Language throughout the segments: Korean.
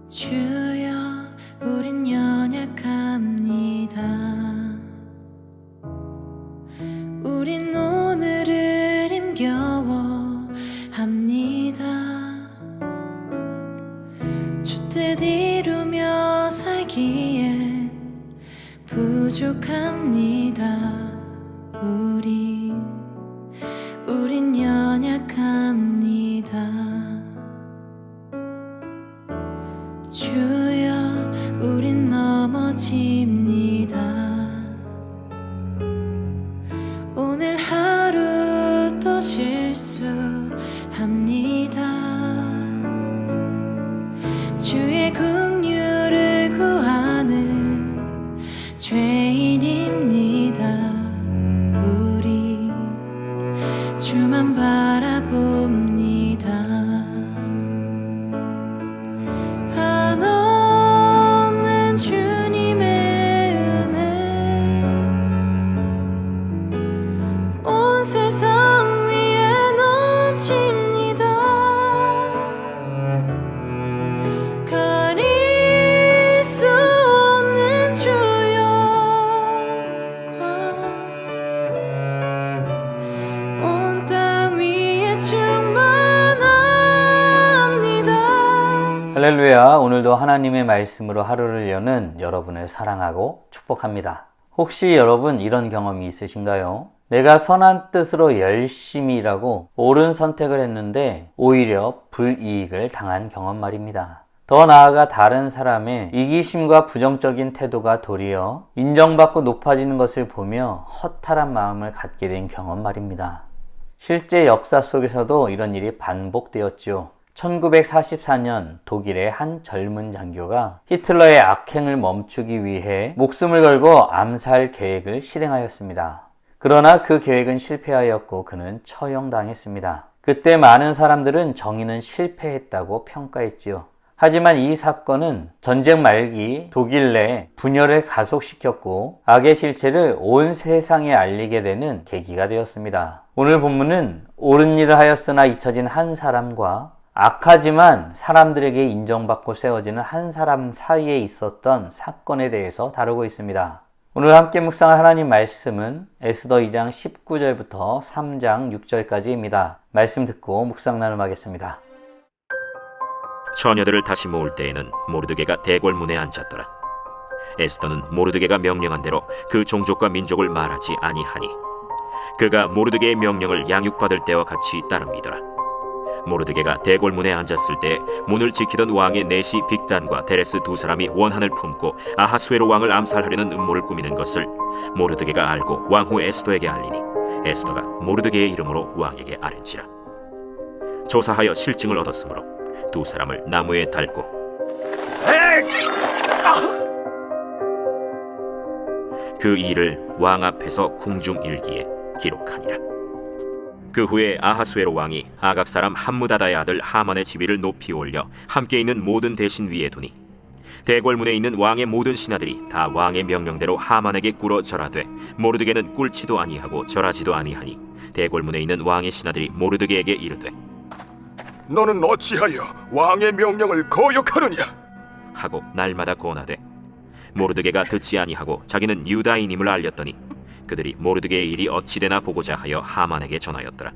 주여 우린 연약합니다. 우린 오늘을 힘겨워합니다. 주 뜻 이루며 살기에 부족합니다. 우린 연약합니다. 주여 우린 넘어집니다. 오늘 하루 또 실수합니다. 주의 긍휼을 구하는 죄인입니다. 우리 주만 바라봅니다. 한없는 주님의 은혜 온 세상 위에 넘칩니다. 가릴 수 없는 주의 온 땅 위에 충만합니다. 할렐루야. 오늘도 하나님의 말씀으로 하루를 여는 여러분을 사랑하고 축복합니다. 혹시 여러분 이런 경험이 있으신가요? 내가 선한 뜻으로 열심히 일하고 옳은 선택을 했는데 오히려 불이익을 당한 경험 말입니다. 더 나아가 다른 사람의 이기심과 부정적인 태도가 도리어 인정받고 높아지는 것을 보며 허탈한 마음을 갖게 된 경험 말입니다. 실제 역사 속에서도 이런 일이 반복되었지요. 1944년 독일의 한 젊은 장교가 히틀러의 악행을 멈추기 위해 목숨을 걸고 암살 계획을 실행하였습니다. 그러나 그 계획은 실패하였고 그는 처형당했습니다. 그때 많은 사람들은 정의는 실패했다고 평가했지요. 하지만 이 사건은 전쟁 말기 독일 내 분열을 가속시켰고 악의 실체를 온 세상에 알리게 되는 계기가 되었습니다. 오늘 본문은 옳은 일을 하였으나 잊혀진 한 사람과 악하지만 사람들에게 인정받고 세워지는 한 사람 사이에 있었던 사건에 대해서 다루고 있습니다. 오늘 함께 묵상할 하나님 말씀은 에스더 2장 19절부터 3장 6절까지입니다. 말씀 듣고 묵상 나눔하겠습니다. 처녀들을 다시 모을 때에는 모르드게가 대궐문에 앉았더라. 에스더는 모르드게가 명령한 대로 그 종족과 민족을 말하지 아니하니 그가 모르드게의 명령을 양육받을 때와 같이 따릅니더라. 모르드게가 대궐문에 앉았을 때 문을 지키던 왕의 내시 빅단과 데레스 두 사람이 원한을 품고 아하수에로 왕을 암살하려는 음모를 꾸미는 것을 모르드게가 알고 왕후 에스더에게 알리니 에스더가 모르드게의 이름으로 왕에게 아뢰지라. 조사하여 실증을 얻었으므로 두 사람을 나무에 달고 그 일을 왕 앞에서 궁중일기에 기록하니라. 그 후에 아하수에로 왕이 아각 사람 함무다다의 아들 하만의 지위를 높이 올려 함께 있는 모든 대신 위에 두니 대궐문에 있는 왕의 모든 신하들이 다 왕의 명령대로 하만에게 꿇어 절하되 모르드게는 꿇지도 아니하고 절하지도 아니하니 대궐문에 있는 왕의 신하들이 모르드게에게 이르되 너는 어찌하여 왕의 명령을 거역하느냐 하고 날마다 권하되 모르드게가 듣지 아니하고 자기는 유다인임을 알렸더니 그들이 모르드게의 일이 어찌되나 보고자 하여 하만에게 전하였더라.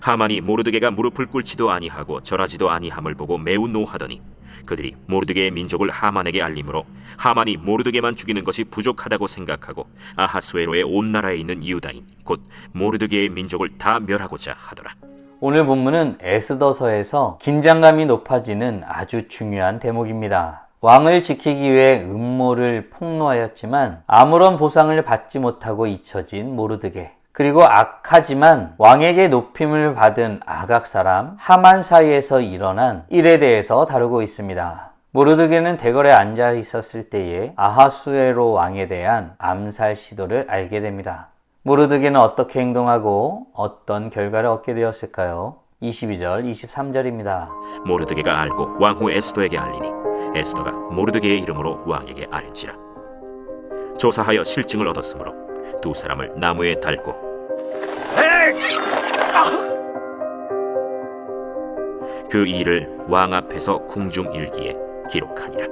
하만이 모르드게가 무릎을 꿇지도 아니하고 절하지도 아니함을 보고 매우 노하더니 그들이 모르드게의 민족을 하만에게 알림으로 하만이 모르드게만 죽이는 것이 부족하다고 생각하고 아하수에로의 온 나라에 있는 유다인 곧 모르드게의 민족을 다 멸하고자 하더라. 오늘 본문은 에스더서에서 긴장감이 높아지는 아주 중요한 대목입니다. 왕을 지키기 위해 음모를 폭로하였지만 아무런 보상을 받지 못하고 잊혀진 모르드게, 그리고 악하지만 왕에게 높임을 받은 아각 사람 하만 사이에서 일어난 일에 대해서 다루고 있습니다. 모르드게는 대궐에 앉아 있었을 때에 아하수에로 왕에 대한 암살 시도를 알게 됩니다. 모르드게는 어떻게 행동하고 어떤 결과를 얻게 되었을까요? 22절, 23절입니다. 모르드게가 알고 왕후 에스더에게 알리니 에스더가 모르드게의 이름으로 왕에게 아뢰지라. 조사하여 실증을 얻었으므로 두 사람을 나무에 달고 그 일을 왕 앞에서 궁중일기에 기록하니라.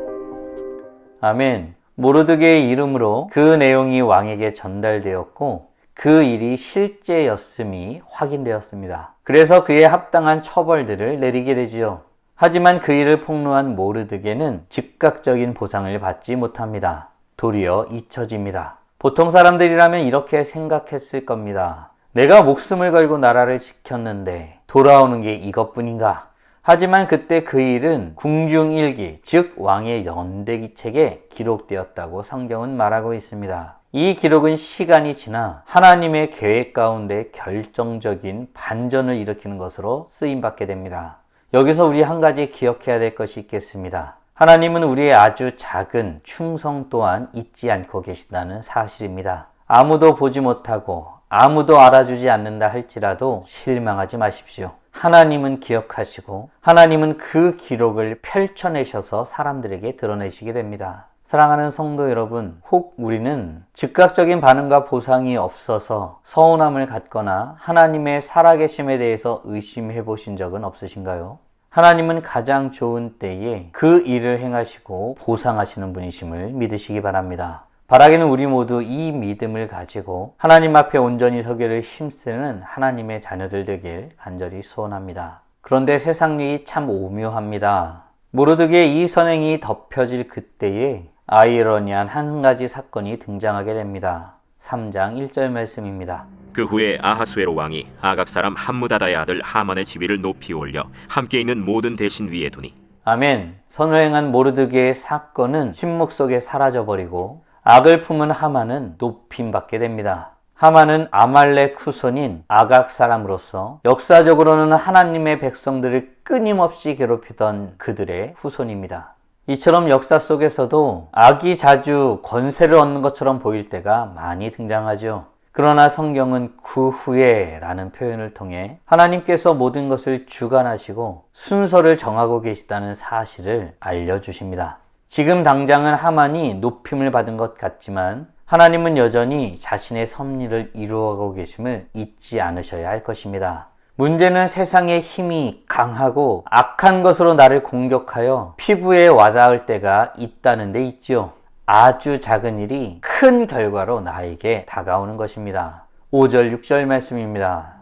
아멘. 모르드게의 이름으로 그 내용이 왕에게 전달되었고 그 일이 실제였음이 확인되었습니다. 그래서 그에 합당한 처벌들을 내리게 되지요. 하지만 그 일을 폭로한 모르드게는 즉각적인 보상을 받지 못합니다. 도리어 잊혀집니다. 보통 사람들이라면 이렇게 생각했을 겁니다. 내가 목숨을 걸고 나라를 지켰는데 돌아오는 게 이것뿐인가? 하지만 그때 그 일은 궁중일기, 즉 왕의 연대기책에 기록되었다고 성경은 말하고 있습니다. 이 기록은 시간이 지나 하나님의 계획 가운데 결정적인 반전을 일으키는 것으로 쓰임받게 됩니다. 여기서 우리 한 가지 기억해야 될 것이 있겠습니다. 하나님은 우리의 아주 작은 충성 또한 잊지 않고 계신다는 사실입니다. 아무도 보지 못하고 아무도 알아주지 않는다 할지라도 실망하지 마십시오. 하나님은 기억하시고 하나님은 그 기록을 펼쳐내셔서 사람들에게 드러내시게 됩니다. 사랑하는 성도 여러분, 혹 우리는 즉각적인 반응과 보상이 없어서 서운함을 갖거나 하나님의 살아계심에 대해서 의심해 보신 적은 없으신가요? 하나님은 가장 좋은 때에 그 일을 행하시고 보상하시는 분이심을 믿으시기 바랍니다. 바라기는 우리 모두 이 믿음을 가지고 하나님 앞에 온전히 서기를 힘쓰는 하나님의 자녀들 되길 간절히 소원합니다. 그런데 세상 일이 참 오묘합니다. 모르드게의 이 선행이 덮여질 그때에 아이러니한 한 가지 사건이 등장하게 됩니다. 3장 1절 말씀입니다. 그 후에 아하수에로 왕이 아각 사람 함무다다의 아들 하만의 지위를 높이 올려 함께 있는 모든 대신 위에 두니. 아멘. 선을 행한 모르드게의 사건은 침묵 속에 사라져버리고 악을 품은 하만은 높임받게 됩니다. 하만은 아말렉 후손인 아각 사람으로서 역사적으로는 하나님의 백성들을 끊임없이 괴롭히던 그들의 후손입니다. 이처럼 역사 속에서도 악이 자주 권세를 얻는 것처럼 보일 때가 많이 등장하죠. 그러나 성경은 그 후에 라는 표현을 통해 하나님께서 모든 것을 주관하시고 순서를 정하고 계시다는 사실을 알려주십니다. 지금 당장은 하만이 높임을 받은 것 같지만 하나님은 여전히 자신의 섭리를 이루어가고 계심을 잊지 않으셔야 할 것입니다. 문제는 세상의 힘이 강하고 악한 것으로 나를 공격하여 피부에 와닿을 때가 있다는 데 있지요. 아주 작은 일이 큰 결과로 나에게 다가오는 것입니다. 5절 6절 말씀입니다.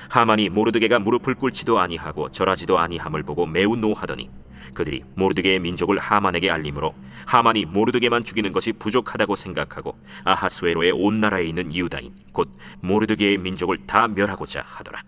하만이 모르드게가 무릎을 꿇지도 아니하고 절하지도 아니함을 보고 매우 노하더니 그들이 모르드게의 민족을 하만에게 알림으로 하만이 모르드게만 죽이는 것이 부족하다고 생각하고 아하수에로의 온 나라에 있는 유다인 곧 모르드게의 민족을 다 멸하고자 하더라.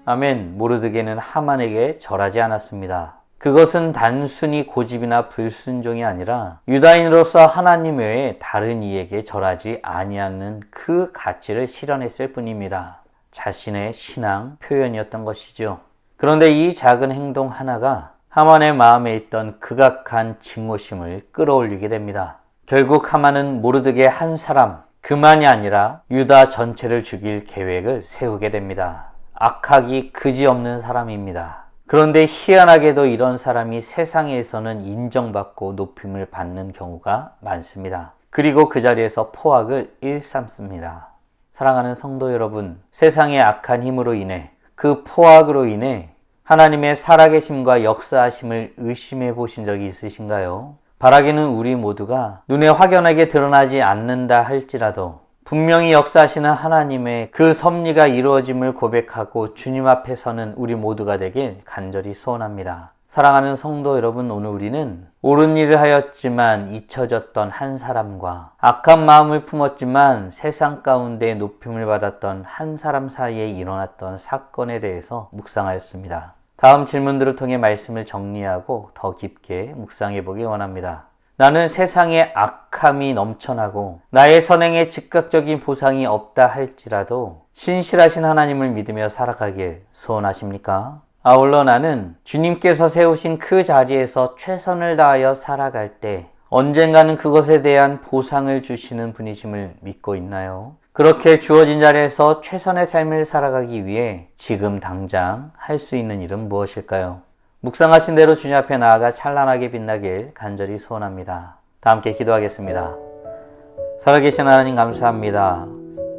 아멘. 모르드게는 하만에게 절하지 않았습니다. 그것은 단순히 고집이나 불순종이 아니라 유다인으로서 하나님 외에 다른 이에게 절하지 아니하는 그 가치를 실현했을 뿐입니다. 자신의 신앙 표현이었던 것이죠. 그런데 이 작은 행동 하나가 하만의 마음에 있던 극악한 증오심을 끌어올리게 됩니다. 결국 하만은 모르드게 한 사람, 그만이 아니라 유다 전체를 죽일 계획을 세우게 됩니다. 악하기 그지없는 사람입니다. 그런데 희한하게도 이런 사람이 세상에서는 인정받고 높임을 받는 경우가 많습니다. 그리고 그 자리에서 포악을 일삼습니다. 사랑하는 성도 여러분, 세상의 악한 힘으로 인해 그 포악으로 인해 하나님의 살아계심과 역사하심을 의심해 보신 적이 있으신가요? 바라기는 우리 모두가 눈에 확연하게 드러나지 않는다 할지라도 분명히 역사하시는 하나님의 그 섭리가 이루어짐을 고백하고 주님 앞에 서는 우리 모두가 되길 간절히 소원합니다. 사랑하는 성도 여러분, 오늘 우리는 옳은 일을 하였지만 잊혀졌던 한 사람과 악한 마음을 품었지만 세상 가운데 높임을 받았던 한 사람 사이에 일어났던 사건에 대해서 묵상하였습니다. 다음 질문들을 통해 말씀을 정리하고 더 깊게 묵상해 보기 원합니다. 나는 세상에 악함이 넘쳐나고 나의 선행에 즉각적인 보상이 없다 할지라도 신실하신 하나님을 믿으며 살아가길 소원하십니까? 아울러 나는 주님께서 세우신 그 자리에서 최선을 다하여 살아갈 때 언젠가는 그것에 대한 보상을 주시는 분이심을 믿고 있나요? 그렇게 주어진 자리에서 최선의 삶을 살아가기 위해 지금 당장 할 수 있는 일은 무엇일까요? 묵상하신 대로 주님 앞에 나아가 찬란하게 빛나길 간절히 소원합니다. 다 함께 기도하겠습니다. 살아계신 하나님 감사합니다.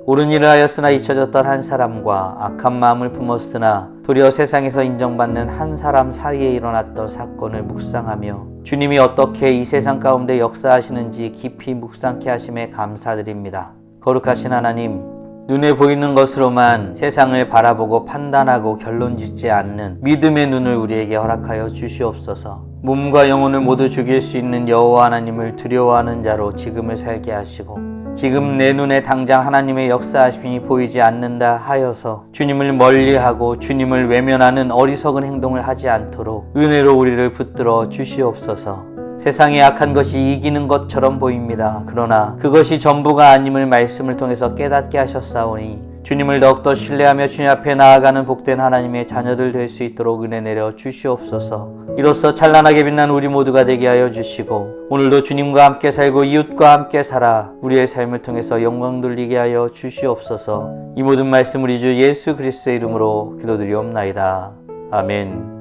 옳은 일을 하였으나 잊혀졌던 한 사람과 악한 마음을 품었으나 도리어 세상에서 인정받는 한 사람 사이에 일어났던 사건을 묵상하며 주님이 어떻게 이 세상 가운데 역사하시는지 깊이 묵상케 하심에 감사드립니다. 거룩하신 하나님, 눈에 보이는 것으로만 세상을 바라보고 판단하고 결론짓지 않는 믿음의 눈을 우리에게 허락하여 주시옵소서. 몸과 영혼을 모두 죽일 수 있는 여호와 하나님을 두려워하는 자로 지금을 살게 하시고 지금 내 눈에 당장 하나님의 역사하심이 보이지 않는다 하여서 주님을 멀리하고 주님을 외면하는 어리석은 행동을 하지 않도록 은혜로 우리를 붙들어 주시옵소서. 세상에 악한 것이 이기는 것처럼 보입니다. 그러나 그것이 전부가 아님을 말씀을 통해서 깨닫게 하셨사오니 주님을 더욱더 신뢰하며 주님 앞에 나아가는 복된 하나님의 자녀들 될 수 있도록 은혜 내려 주시옵소서. 이로써 찬란하게 빛난 우리 모두가 되게 하여 주시고 오늘도 주님과 함께 살고 이웃과 함께 살아 우리의 삶을 통해서 영광 돌리게 하여 주시옵소서. 이 모든 말씀 우리 주 예수 그리스도의 이름으로 기도드리옵나이다. 아멘.